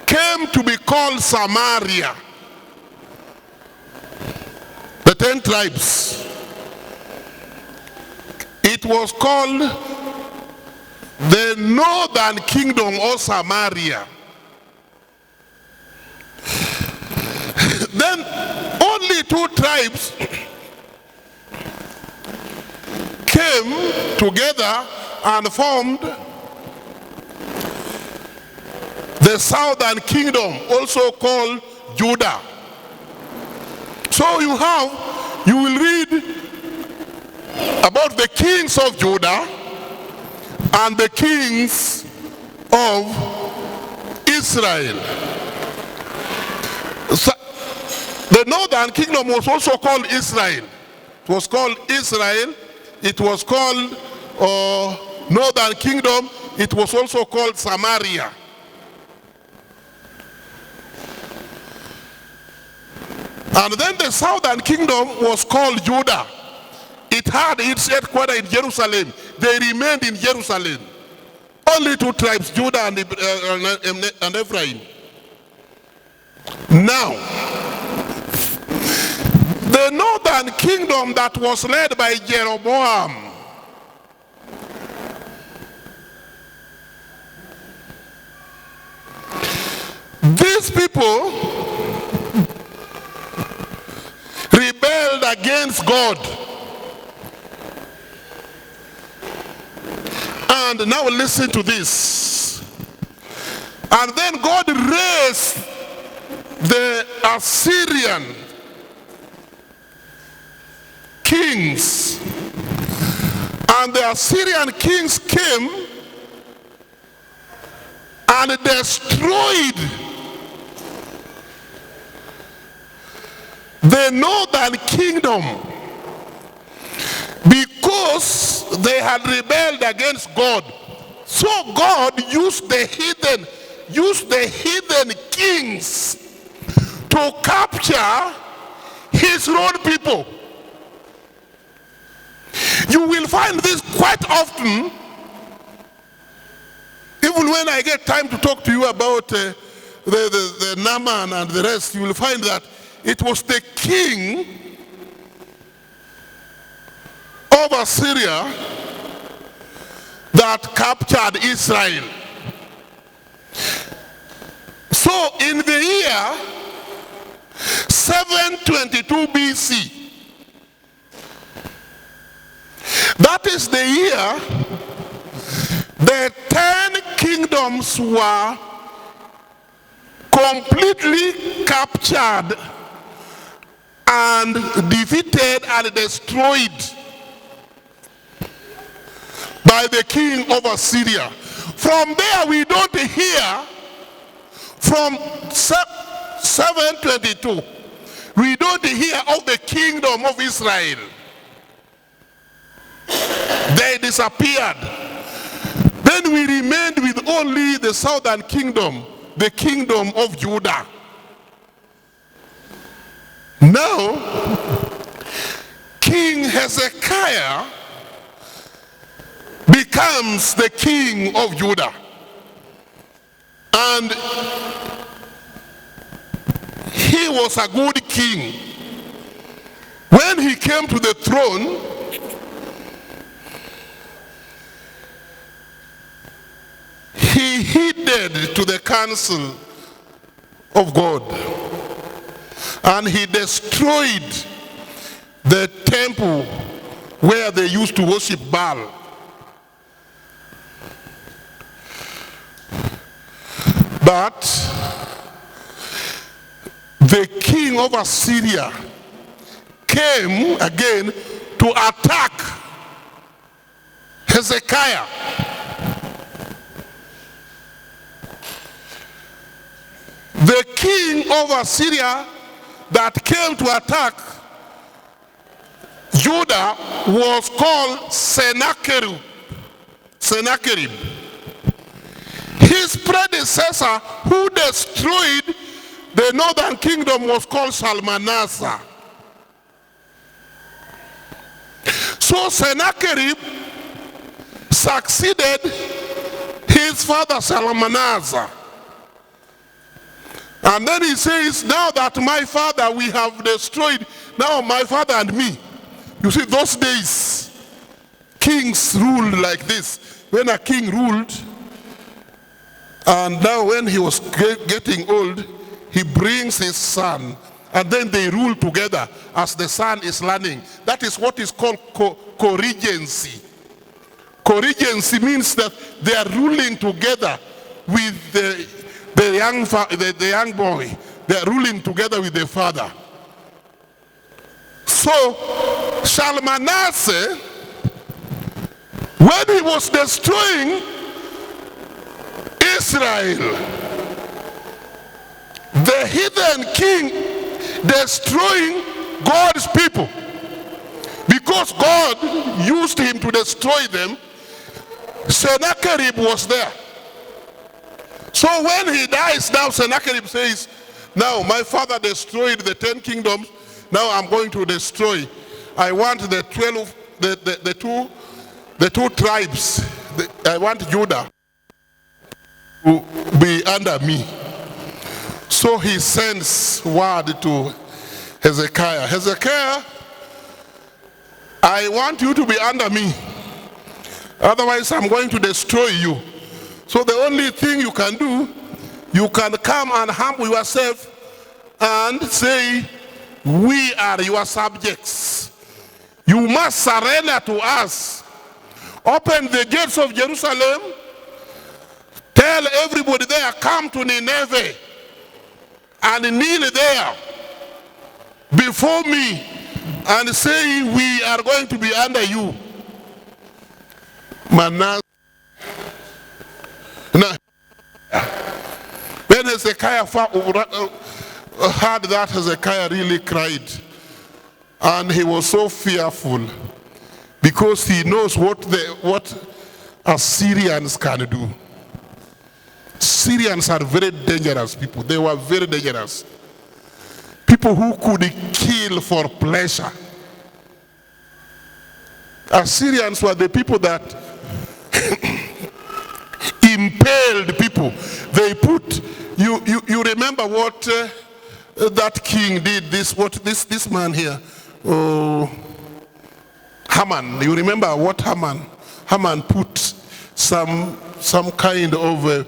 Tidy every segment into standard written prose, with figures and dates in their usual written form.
came to be called Samaria. The 10 tribes. It was called the northern kingdom or Samaria. Then only 2 tribes came together and formed the southern kingdom, also called Judah. So you will read about the kings of Judah and the kings of Israel. So, the northern kingdom was also called Israel. It was called Israel. It was called northern kingdom. It was also called Samaria. And then the southern kingdom was called Judah. It had its headquarters in Jerusalem. They remained in Jerusalem. Only 2 tribes, Judah and Ephraim. Now, the northern kingdom that was led by Jeroboam, these people rebelled against God. And now listen to this. And then God raised the Assyrian kings. And the Assyrian kings came and destroyed the northern kingdom because they had rebelled against God. So God used the heathen kings to capture his own people. You will find this quite often, even when I get time to talk to you about the Naaman and the rest. You will find that it was the king of Assyria that captured Israel. So in the year 722 BC, that is the year the 10 kingdoms were completely captured and defeated and destroyed by the king of Assyria. From there we don't hear, from 722, we don't hear of the kingdom of Israel. They disappeared. Then we remained with only the southern kingdom, the kingdom of Judah. Now, King Hezekiah becomes the king of Judah. And he was a good king. When he came to the throne, he heeded to the counsel of God. And he destroyed the temple where they used to worship Baal. But the king of Assyria came again to attack Hezekiah. The king of Assyria that came to attack Judah was called Sennacherib. His predecessor who destroyed the northern kingdom was called Shalmaneser. So Sennacherib succeeded his father Shalmaneser. And then he says, now that my father we have destroyed, now my father and me. You see, those days, kings ruled like this. When a king ruled, and now when he was getting old, he brings his son, and then they rule together as the son is learning. That is what is called co-regency. Co-regency means that they are ruling together with the young boy. They are ruling together with the father. So Shalmaneser, when he was destroying Israel, the heathen king destroying God's people, because God used him to destroy them, Sennacherib was there. So when he dies now, Sennacherib says, now my father destroyed the 10 kingdoms, now I'm going to destroy. I want the 12, the two tribes, I want Judah to be under me. So he sends word to Hezekiah. Hezekiah, I want you to be under me. Otherwise, I'm going to destroy you. So the only thing you can do, you can come and humble yourself and say, we are your subjects. You must surrender to us. Open the gates of Jerusalem. Tell everybody there, come to Nineveh and kneel there before me and say, we are going to be under you. Manasseh. Now, when Hezekiah heard that, Hezekiah really cried. And he was so fearful because he knows what Assyrians can do. Syrians are very dangerous people. They were very dangerous. People who could kill for pleasure. Assyrians were the people that impaled people. They put, you remember what that king did, this man here, Haman. You remember what Haman put some kind of,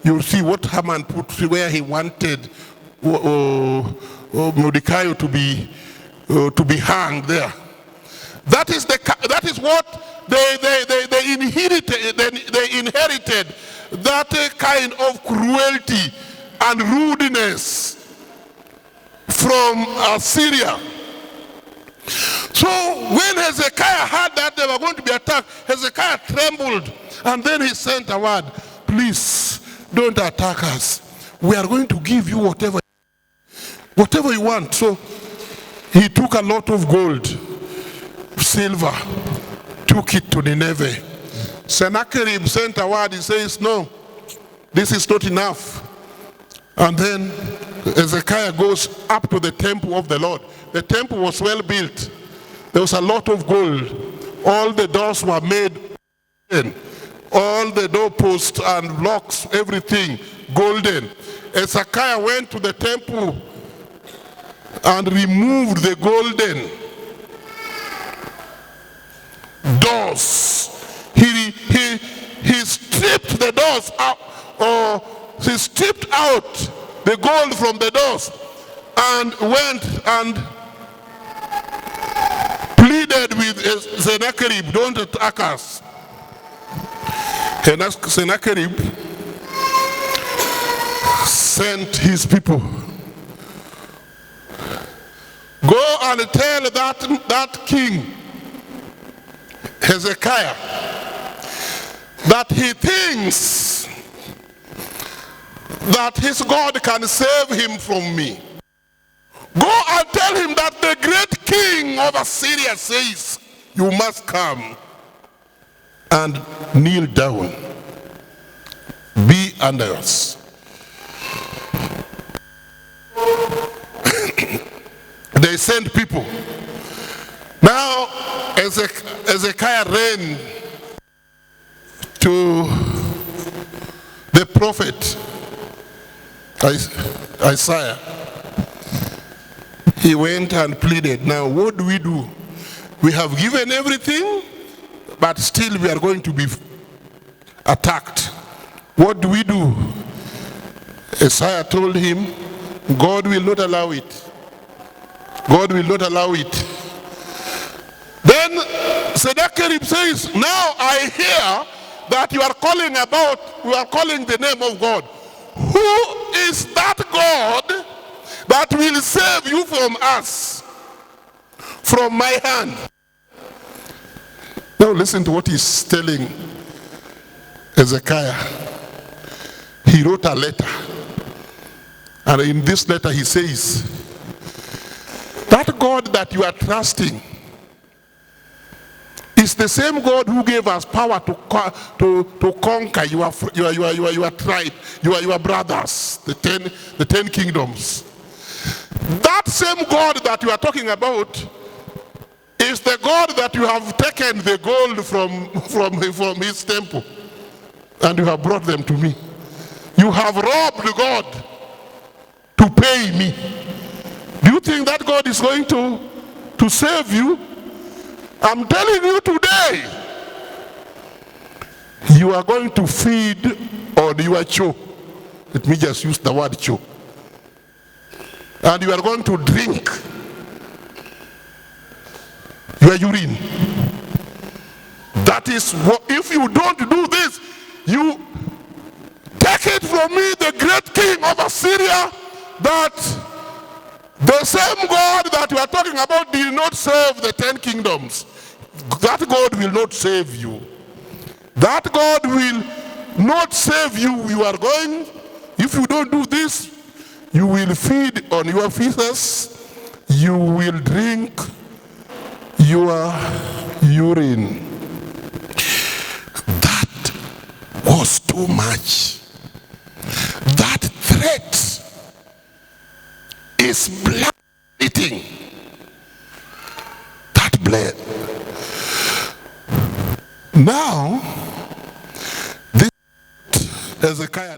you see what Haman put where he wanted Mordecai to be hanged there. That is what they inherited that kind of cruelty and rudeness from Assyria. So when Hezekiah heard that they were going to be attacked, Hezekiah trembled, and then he sent a word, please don't attack us. We are going to give you whatever you want. So he took a lot of gold, silver, took it to Nineveh. Sennacherib sent a word, he says, no, this is not enough. And then Hezekiah goes up to the temple of the Lord. The temple was well built. There was a lot of gold. All the doors were made, all the doorposts and locks, everything golden. Hezekiah went to the temple and removed the golden doors. He stripped the doors out, or he stripped out the gold from the doors and went and pleaded with Sennacherib, don't attack us. Sennacherib sent his people, go and tell that king Hezekiah that he thinks that his God can save him from me. Go and tell him that the great king of Assyria says, you must come and kneel down. Be under us. They sent people. Now Hezekiah ran to the prophet Isaiah. He went and pleaded. Now what do? We have given everything, but still we are going to be attacked. What do? Isaiah told him, God will not allow it. God will not allow it. Then Sennacherib says, now I hear that you are calling the name of God. Who is that God that will save you from us, from my hand? Now listen to what he's telling Hezekiah. He wrote a letter, and in this letter he says, that God that you are trusting is the same God who gave us power to conquer your tribe, your brothers, the 10 kingdoms. That same God that you are talking about is the God that you have taken the gold from his temple and you have brought them to me. You have robbed God to pay me. Do you think that God is going to save you? I'm telling you today, you are going to feed on your cho. Let me just use the word cho. And you are going to drink your urine. That is what, if you don't do this, you take it from me, the great king of Assyria, that the same God that you are talking about did not save the 10 kingdoms. That God will not save you. That God will not save you. You are going, if you don't do this, you will feed on your feces, you will drink your urine. That was too much. That threat is blood eating. That blood. Now, this Hezekiah